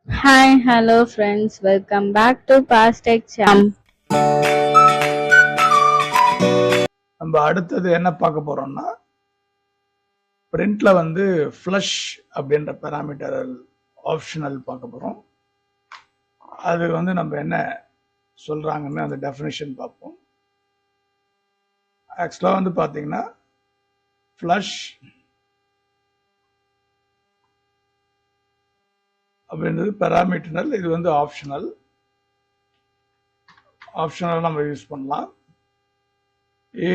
Hi, hello friends, welcome back to Past Exam. நம்ம அடுத்தது என்ன பார்க்க போறோம்னா பிரிண்ட்ல வந்து ஃப்ளஷ் அப்படின்ற பாராமீட்டர் ஆப்ஷனல் பார்க்க போறோம். அது வந்து நம்ம என்ன சொல்றாங்கன்னு அந்த டெஃபினிஷன் பார்ப்போம். ஆக்சுவலா வந்து பாத்தீங்கன்னா ஃப்ளஷ் அப்படின்றது பாராமீட்டர், இது வந்து ஆப்ஷனல் நம்ம யூஸ் பண்ணலாம்.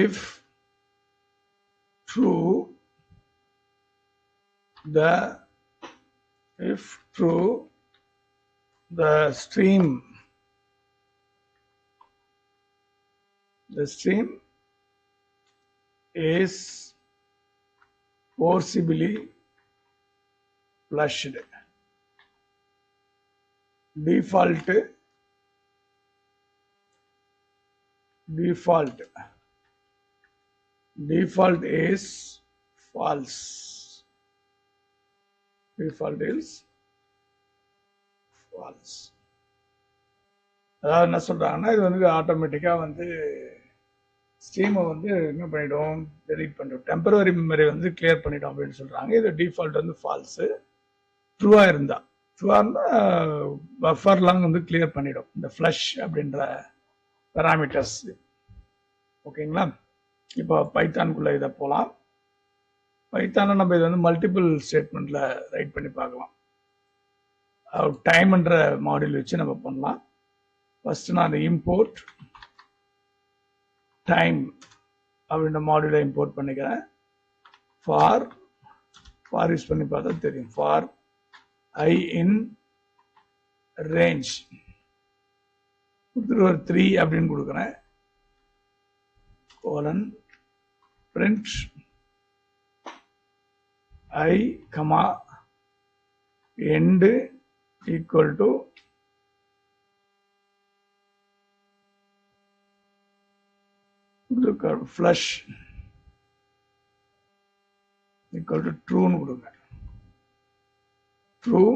if true the stream is forcibly flushed. Default is false. அதாவது என்ன சொல்றாங்கன்னா, இது வந்து ஆட்டோமேட்டிக்கா வந்து ஸ்ட்ரீமை வந்து என்ன பண்ணிடும், டெலீட் பண்ணிடும், டெம்பரரி மெமரி வந்து கிளியர் பண்ணிடும் அப்படின்னு சொல்றாங்க. இது டிஃபால்ட் வந்து ஃபால்ஸ். ட்ரூவா இருந்தா பஃபர்லாம் வந்து கிளியர் பண்ணிடும் இந்த ஃப்ளஷ் அப்படின்ற பாராமீட்டர்ஸ். ஓகேங்களா? இப்போ பைத்தானுக்குள்ள இதை போகலாம். பைத்தான நம்ம இதை வந்து மல்டிபிள் ஸ்டேட்மெண்ட்ல ரைட் பண்ணி பார்க்கலாம். டைம்ன்ற மாடியூல் வச்சு நம்ம பண்ணலாம். ஃபர்ஸ்ட் நான் இம்போர்ட் டைம் அப்படின்ற மாடியூலை இம்போர்ட் பண்ணிக்கிறேன். ஃபார் யூஸ் பண்ணி பார்த்தா தெரியும். ஃபார் ஐ இன் ரேஞ்ச் கொடுத்துட்டு ஒரு 3 அப்படின்னு கொடுக்குறேன். Colon print I comma end equal to flush equal to true னு கொடுங்க. true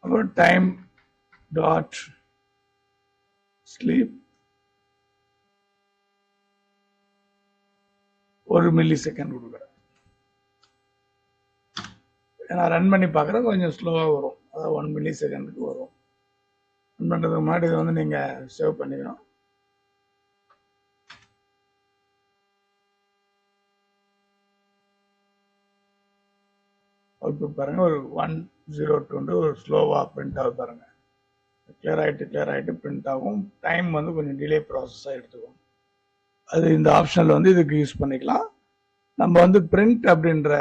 அப்புறம் time dot sleep 1 மில்லிசெகண்ட் கொடுக்குறேன். நான் ரன் பண்ணி பார்க்குறேன், கொஞ்சம் ஸ்லோவாக வரும். அதாவது 1 மில்லிசெகண்டுக்கு வரும். ரன் பண்ணுறதுக்கு முன்னாடி இதை வந்து நீங்கள் சேவ் பண்ணிக்கணும். அவுட்புட் பாருங்கள், ஒரு 102 ஒரு ஸ்லோவாக பிரிண்ட் ஆகுது பாருங்கள். கிளியர் ஆகிட்டு பிரிண்ட் ஆகும். டைம் வந்து கொஞ்சம் டிலே ப்ராசஸாக எடுத்துக்கும். அது இந்த ஆப்ஷனில் வந்து இதுக்கு யூஸ் பண்ணிக்கலாம். நம்ம வந்து பிரிண்ட் அப்படின்ற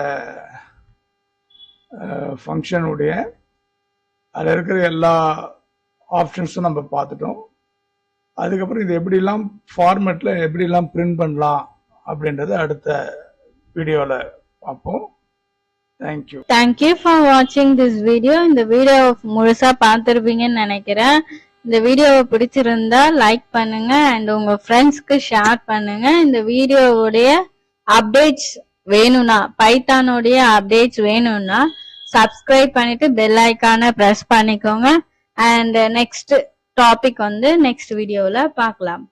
ஃபங்க்ஷனுடைய அதில் இருக்கிற எல்லா ஆப்ஷன்ஸும் நம்ம பார்த்துட்டோம். அதுக்கப்புறம் இது எப்படிலாம் ஃபார்மேட்டில் எப்படிலாம் பிரிண்ட் பண்ணலாம் அப்படின்றது அடுத்த வீடியோவில் பார்ப்போம். Thank you for watching this video. இந்த வீடியோ முழுசா பார்த்துருப்பீங்கன்னு நினைக்கிறேன். இந்த வீடியோவை பிடிச்சிருந்தா லைக் பண்ணுங்க அண்ட் உங்க ஃப்ரெண்ட்ஸ்க்கு ஷேர் பண்ணுங்க. இந்த வீடியோவுடைய அப்டேட்ஸ் வேணும்னா, பைத்தானுடைய அப்டேட்ஸ் வேணும்னா சப்ஸ்கிரைப் பண்ணிட்டு பெல் ஐக்கானை பிரஸ் பண்ணிக்கோங்க. அண்ட் நெக்ஸ்ட் டாபிக் வந்து நெக்ஸ்ட் வீடியோவில் பார்க்கலாம்.